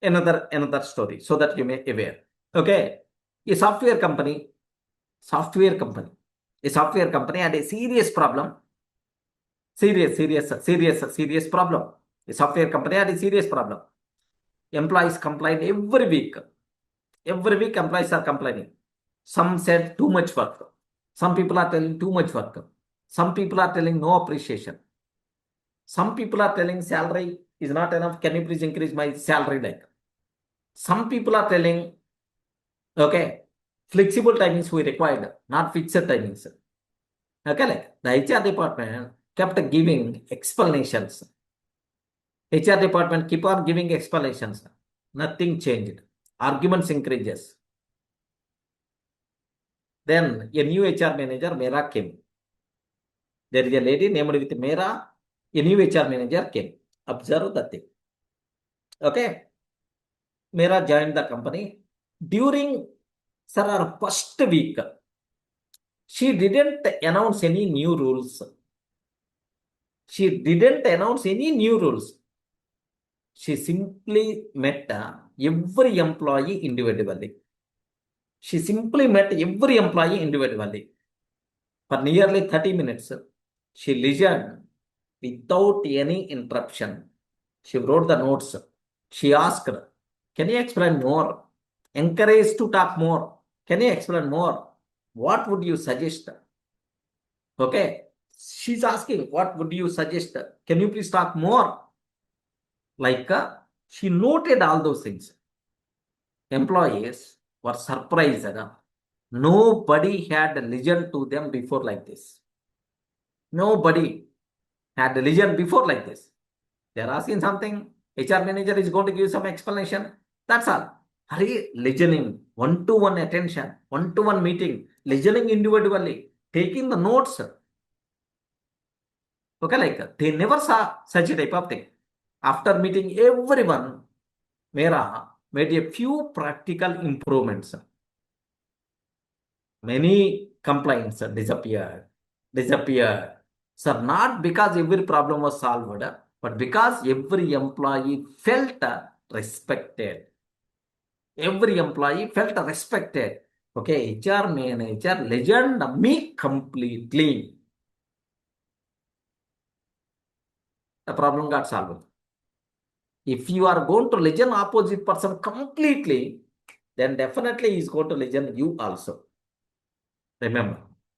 another story, so that you may aware. Okay, a software company had a serious problem. Serious problem. A software company had a serious problem. Employees complain every week. Every week employees are complaining. Some said too much work. Some people are telling too much work. Some people are telling no appreciation. Some people are telling salary is not enough. Can you please increase my salary? Like, some people are telling, okay, flexible timings we required, not fixed timings. Okay, like the HR department kept giving explanations. HR department keep on giving explanations. Nothing changed. Arguments increases. Then a new HR manager, Mera, came. There is a lady named with Mera. A new HR manager came. Observe the thing. Okay. Mera joined the company. During her first week, she didn't announce any new rules. She didn't announce any new rules. She simply met every employee individually. She simply met every employee individually. For nearly 30 minutes, she listened without any interruption. She wrote the notes. She asked, can you explain more? Encouraged to talk more. Can you explain more? What would you suggest? Okay. She's asking, what would you suggest? Can you please talk more? Like, she noted all those things. Employees were surprised. Nobody had listened to them before like this. Nobody had listened before like this. They're asking something. HR manager is going to give some explanation. That's all. Hurry, listening, one-to-one attention, one-to-one meeting, listening individually, taking the notes. Okay, like they never saw such a type of thing. After meeting everyone, Mera made a few practical improvements. Many complaints disappeared. Sir, not because every problem was solved, but because every employee felt respected. Every employee felt respected. Okay, HR manager listened me completely. The problem got solved. If you are going to listen opposite person completely, then definitely he is going to listen you also. Remember.